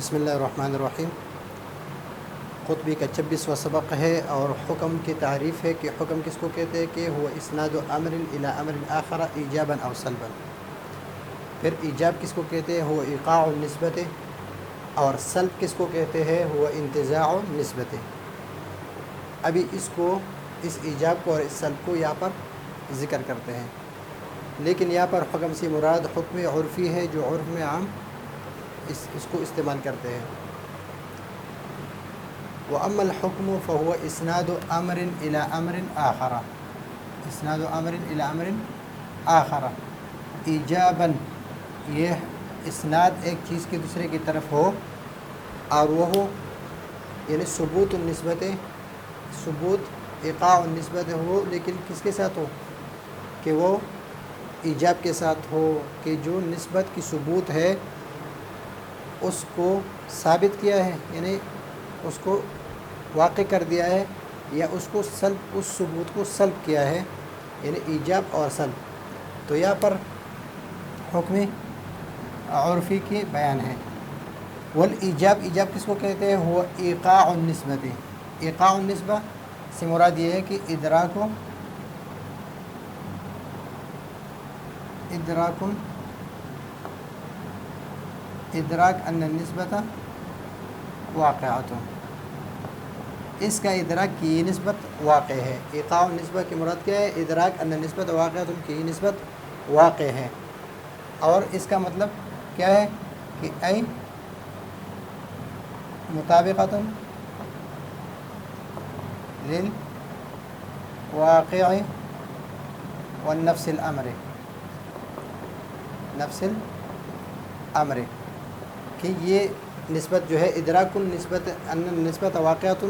بسم اللہ الرحمن الرحیم۔ خطبے کا 26واں سبق ہے اور حکم کی تعریف ہے کہ حکم کس کو کہتے ہیں کہ ہوا اسناد امر الی امر آخر ایجابا او سلبا۔ پھر ایجاب کس کو کہتے ہیں؟ ہوا ایقاع النسبت، اور سلب کس کو کہتے ہیں؟ ہوا انتزاع النسبت۔ ابھی اس ایجاب کو اور اس سلب کو یہاں پر ذکر کرتے ہیں، لیکن یہاں پر حکم سے مراد حکم عرفی ہے جو عرف میں عام اس کو استعمال کرتے ہیں۔ وَأَمَّا الْحُكْمُ فَهُوَ إِسْنَادُ أَمْرٍ إِلَىٰ أَمْرٍ آخَرَ، اسناد امر الی امر آخر ایجاباً، یہ اسناد ایک چیز کی دوسرے کی طرف ہو، اور وہ ہو یعنی ثبوت النسبت، ثبوت ایقاع النسبت ہو، لیکن کس کے ساتھ ہو؟ کہ وہ ایجاب کے ساتھ ہو، کہ جو نسبت کی ثبوت ہے اس کو ثابت کیا ہے، یعنی اس کو واقع کر دیا ہے، یا اس کو سلب، اس ثبوت کو سلب کیا ہے، یعنی ایجاب اور سلب۔ تو یہاں پر حکم عرفی کی بیان ہے۔ والایجاب، ایجاب کس کو کہتے ہیں؟ ہوا ایقاع النسبت۔ ایقاع النسبہ سے مراد یہ ہے کہ ادراک ان النسبت واقعۃ، اس کا ادراک کی یہ نسبت واقع ہے۔ ایقاع النسبہ کی مراد کیا ہے؟ ادراک ان النسبت واقعۃ، کی یہ نسبت واقع ہے، اور اس کا مطلب کیا ہے کہ ای مطابقۃ للواقع والنفس الامر، نفس الامر، کہ یہ نسبت جو ہے ادراک النسبت ان النسبت واقعۃ،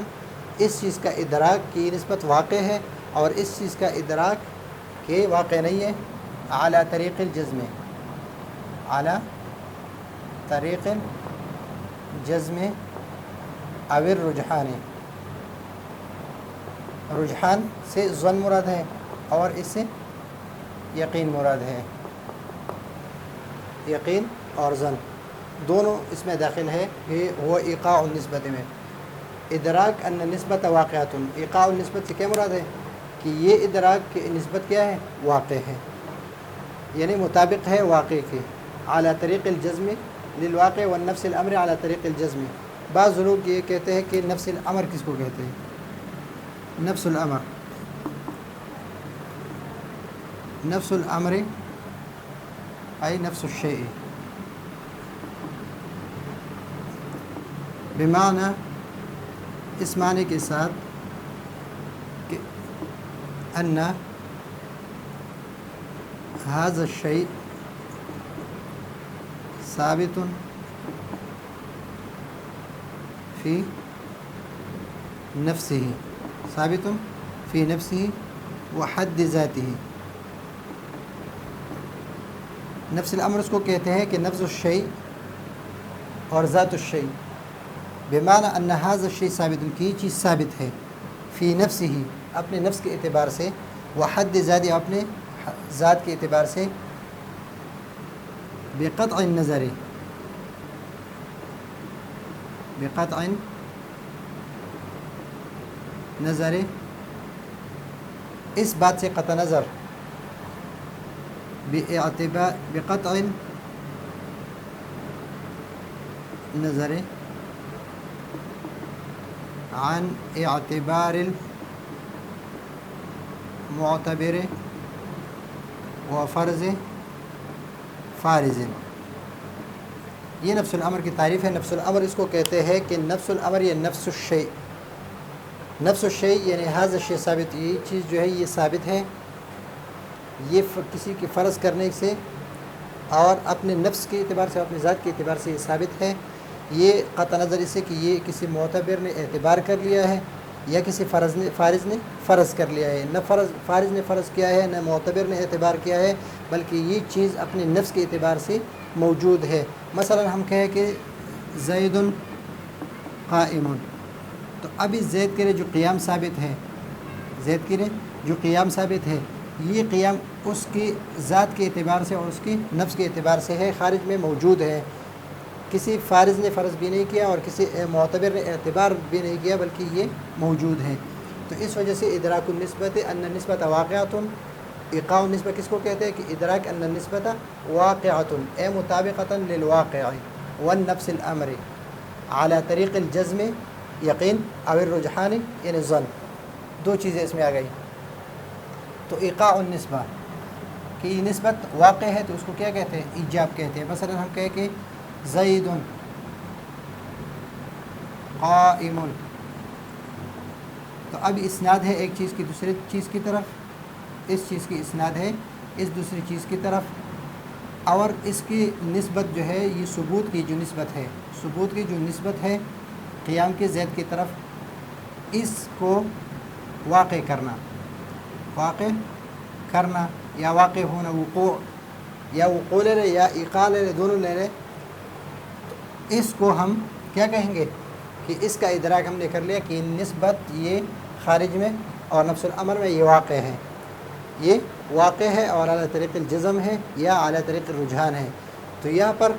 اس چیز کا ادراک کی نسبت واقع ہے، اور اس چیز کا ادراک کہ واقع نہیں ہے، اعلی طریق الجزم، اعلی طریق الجزم او الرجحان، رجحان سے ظن مراد ہے اور اس سے یقین مراد ہے۔ یقین اور ظن دونوں اس میں داخل ہے، یہ وہ ایقاع النسبت میں۔ ادراک ان نسبت واقعات، ایقاع النسبت سے کیا مراد ہے؟ کہ یہ ادراک کی نسبت کیا ہے؟ واقع ہے، یعنی مطابق ہے واقع کے، اعلی طریق الجزم للواقع والنفس الامر اعلی طریق الجزم۔ بعض لوگ یہ کہتے ہیں کہ نفس الامر کس کو کہتے ہیں؟ نفس الامر، نفس الامر ای نفس الشیء، بمعنی اس معنی کے ساتھ کہ ان ھذا الشیء ثابت فی نفسہ، ثابت فی نفسہ وحد ذاتہ۔ نفس الامر اس کو کہتے ہیں کہ نفس الشیء اور ذات الشیء، بمعنی ان ھذا الشیء ثابت، کی یہ چیز ثابت ہے، فی نفسہ، اپنے نفس کے اعتبار سے، وحد ذاتہ، اپنے ذات کے اعتبار سے، بقطع النظر، بقطع نظر، اس بات سے قطع نظر، بقطع نظر عن اعتبار المعتبر وفرض فارض۔ یہ نفس الامر کی تعریف ہے۔ نفس الامر اس کو کہتے ہیں کہ نفس الامر یا نفس الشیء، نفس الشیء یعنی ھذا الشیء ثابت، یہ چیز جو ہے یہ ثابت ہے، یہ کسی کے فرض کرنے سے اور اپنے نفس کے اعتبار سے، اپنے ذات کے اعتبار سے یہ ثابت ہے، یہ قطع نظر اس سے کہ یہ کسی معتبر نے اعتبار کر لیا ہے یا کسی فارض نے فرض کر لیا ہے، نہ فارض نے فرض کیا ہے، نہ معتبر نے اعتبار کیا ہے، بلکہ یہ چیز اپنے نفس کے اعتبار سے موجود ہے۔ مثلا ہم کہیں کہ زید قائم، تو ابھی زید کے لیے جو قیام ثابت ہے، زید کے لیے جو قیام ثابت ہے، یہ قیام اس کی ذات کے اعتبار سے اور اس کی نفس کے اعتبار سے ہے، خارج میں موجود ہے، کسی فارض نے فرض بھی نہیں کیا اور کسی معتبر نے اعتبار بھی نہیں کیا، بلکہ یہ موجود ہے۔ تو اس وجہ سے ادراک النسبت ان النسبت واقعۃ، ایقاع النسبت کس کو کہتے ہیں کہ ادراک ان النسبت واقعۃ اے مطابقۃ للواقع والنفس الامر على طریق الجزم یقین او الرجحان یعنی ظن، دو چیزیں اس میں آ گئی۔ تو ایقاع النسبہ کہ یہ نسبت واقع ہے تو اس کو کیا کہتے ہیں؟ ایجاب کہتے ہیں۔ مثلا ہم کہیں کہ زید قائم، تو اب اسناد ہے ایک چیز کی دوسری چیز کی طرف، اس چیز کی اسناد ہے اس دوسری چیز کی طرف، اور اس کی نسبت جو ہے یہ ثبوت کی جو نسبت ہے، ثبوت کی جو نسبت ہے قیام کے زید کی طرف، اس کو واقع کرنا، واقع کرنا یا واقع ہونا، وقوع یا وقوع لے لے یا ایقاع لے لے، دونوں لے لے، اس کو ہم کیا کہیں گے کہ اس کا ادراک ہم نے کر لیا کہ نسبت یہ خارج میں اور نفس الامر میں یہ واقع ہے، یہ واقع ہے اور اعلیٰ طریق الجزم ہے یا اعلیٰ طریق الرجحان ہے، تو یہاں پر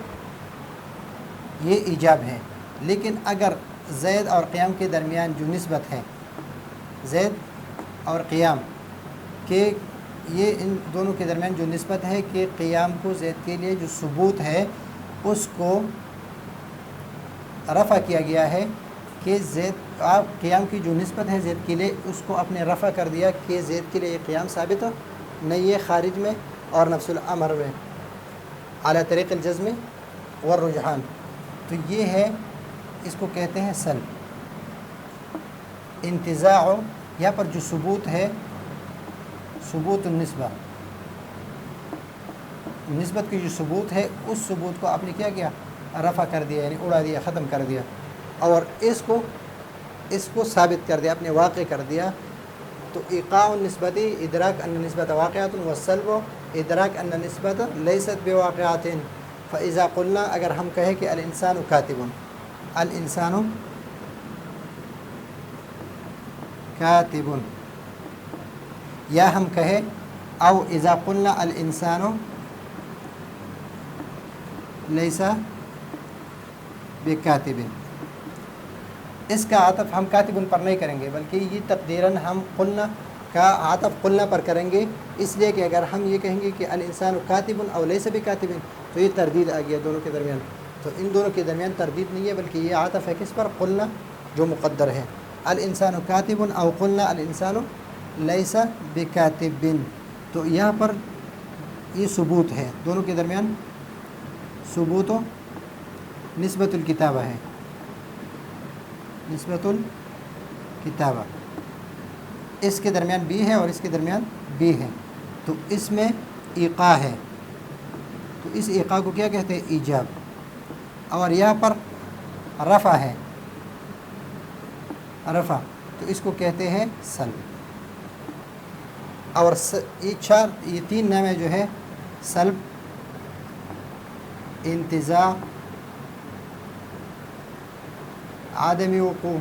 یہ ایجاب ہے۔ لیکن اگر زید اور قیام کے درمیان جو نسبت ہے، زید اور قیام کے یہ ان دونوں کے درمیان جو نسبت ہے کہ قیام کو زید کے لیے جو ثبوت ہے اس کو رفع کیا گیا ہے کہ زید آپ قیام کی جو نسبت ہے زید کے لیے اس کو اپنے رفع کر دیا کہ زید کے لیے یہ قیام ثابت ہو نہیں ہے خارج میں اور نفس الامر میں اعلیٰ طریق الجزم والرجحان، تو یہ ہے اس کو کہتے ہیں سلب انتزاع۔ یہاں پر جو ثبوت ہے ثبوت النسبہ، نسبت کی جو ثبوت ہے اس ثبوت کو آپ نے کیا کیا؟ رفع کر دیا، یعنی اڑا دیا، ختم کر دیا، اور اس کو ثابت کر دیا، اپنے واقع کر دیا۔ تو ایقاع النسبت ادراک ان النسبت واقعات والسلب ادراک ان النسبت لیست بواقعات۔ فاذا قلنا اگر ہم کہیں کہ الانسان کاتب، الانسان کاتب، یا ہم کہیں او اذا قلنا الانسان لیس بکاتب، اس کا عطف ہم کاتب پر نہیں کریں گے بلکہ یہ تقدیراً ہم قلنا کا عطف قلنا پر کریں گے، اس لیے کہ اگر ہم یہ کہیں گے کہ الانسان کاتب او لیس بکاتب تو یہ تردید آ گیا دونوں کے درمیان، تو ان دونوں کے درمیان تردید نہیں ہے بلکہ یہ عطف ہے کس پر؟ قلنا جو مقدر ہے، الانسان کاتب او قلنا الانسان لیس بکاتب، تو یہاں پر یہ ثبوت ہے دونوں کے درمیان، ثبوت و نسبت الکتابہ ہے، نسبت الکتابہ، اس کے درمیان بھی ہے اور اس کے درمیان بھی ہے، تو اس میں ایقاع ہے، تو اس ایقاع کو کیا کہتے ہیں؟ ایجاب، اور یہاں پر رفع ہے، رفع، تو اس کو کہتے ہیں سلب۔ اور یہ تین نامیں جو ہے سلب، انتزاع، عدم وقوع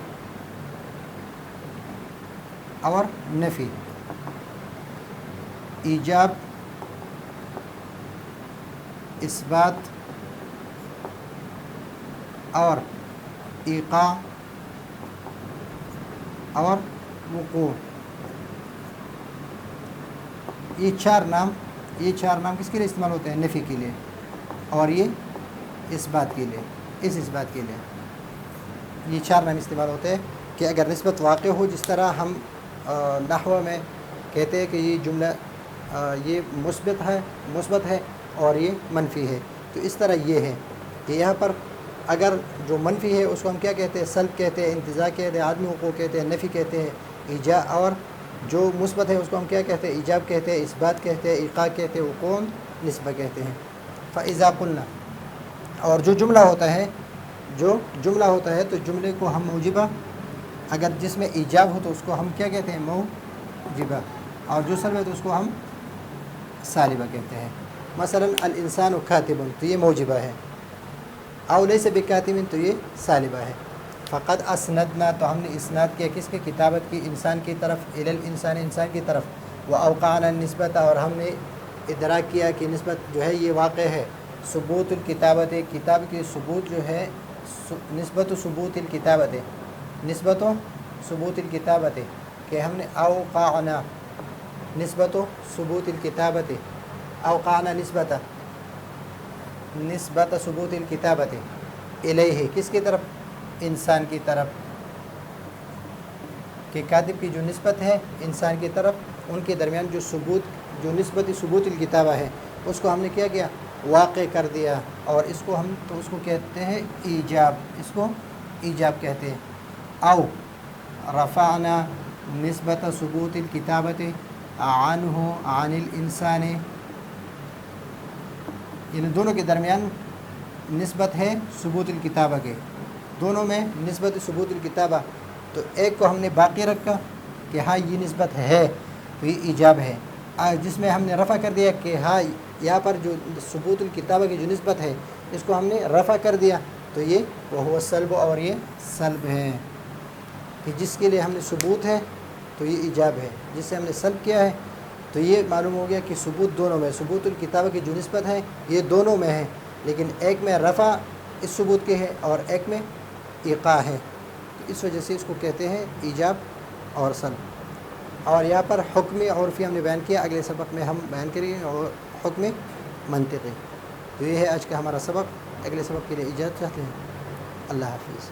اور نفی، ایجاب، اثبات اور ایقاع اور وقوع، یہ چار نام کس کے لیے استعمال ہوتے ہیں؟ نفی کے لیے، اور یہ اس بات کے لیے، اس بات کے لیے یہ چار نام استعمال ہوتے ہیں کہ اگر نسبت واقع ہو، جس طرح ہم نحو میں کہتے ہیں کہ یہ جملہ یہ مثبت ہے اور یہ منفی ہے، تو اس طرح یہ ہے کہ یہاں پر اگر جو منفی ہے اس کو ہم کیا کہتے ہیں؟ سلب کہتے ہیں، انتزاع کہتے ہیں، عدم وقوع کہتے ہیں، نفی کہتے ہیں، ایجاب، اور جو مثبت ہے اس کو ہم کیا کہتے ہیں؟ ایجاب کہتے ہیں، اثبات کہتے ہیں، ایقاع کہتے ہیں، وقوع نسبہ کہتے ہیں۔ فاذا قلنا، اور جو جملہ ہوتا ہے تو جملے کو ہم موجبہ، اگر جس میں ایجاب ہو تو اس کو ہم کیا کہتے ہیں؟ موجبہ، اور جو سلب ہے تو اس کو ہم سالبہ کہتے ہیں۔ مثلا الانسان کاتب تو یہ موجبہ ہے، او لیس بکاتب تو یہ سالبہ ہے۔ فقط اسندنا تو ہم نے اسناد کیا کس کے؟ کتابت کی، انسان کی طرف، الی الانسان انسان کی طرف، واوقعنا النسبت اور ہم نے ادراک کیا کہ نسبت جو ہے یہ واقع ہے ثبوت الکتابت کتاب کی ثبوت جو ہے نسبت ثبوت الکتابت نسبت ثبوت الکتابت کہ ہم نے اوقعنا نسبت ثبوت الکتابت اوقعنا نسبت ثبوت الکتابت الیہ کس کی طرف انسان کی طرف کہ کاتب کی جو نسبت ہے انسان کی طرف ان کے درمیان جو نسبت ثبوت الکتابہ ہے اس کو ہم نے کیا کیا واقع کر دیا اور اس کو کہتے ہیں ایجاب اس کو ایجاب کہتے ہیں او رفعنا نسبت ثبوت الکتابت عنہ عن الانسان یعنی دونوں کے درمیان نسبت ہے ثبوت الکتابہ کے دونوں میں نسبت ثبوت الکتابہ تو ایک کو ہم نے باقی رکھا کہ ہاں یہ نسبت ہے تو یہ ایجاب ہے جس میں ہم نے رفع کر دیا کہ ہاں یہاں پر جو ثبوت الکتابہ کی جو نسبت ہے اس کو ہم نے رفع کر دیا تو یہ وہ سلب اور یہ سلب ہے کہ جس کے لیے ہم نے ثبوت ہے تو یہ ایجاب ہے جس سے ہم نے سلب کیا ہے تو یہ معلوم ہو گیا کہ ثبوت دونوں میں ثبوت الکتابہ کی جو نسبت ہے یہ دونوں میں ہے لیکن ایک میں رفع اس ثبوت کے ہے اور ایک میں ایقاع ہے تو اس وجہ سے اس کو کہتے ہیں ایجاب اور سلب اور یہاں پر حکم عرفی ہم نے بیان کیا اگلے سبق میں ہم بیان کریں گے اور حکم منطقی تو یہ ہے آج کا ہمارا سبق اگلے سبق کے لیے اجازت چاہتے ہیں اللہ حافظ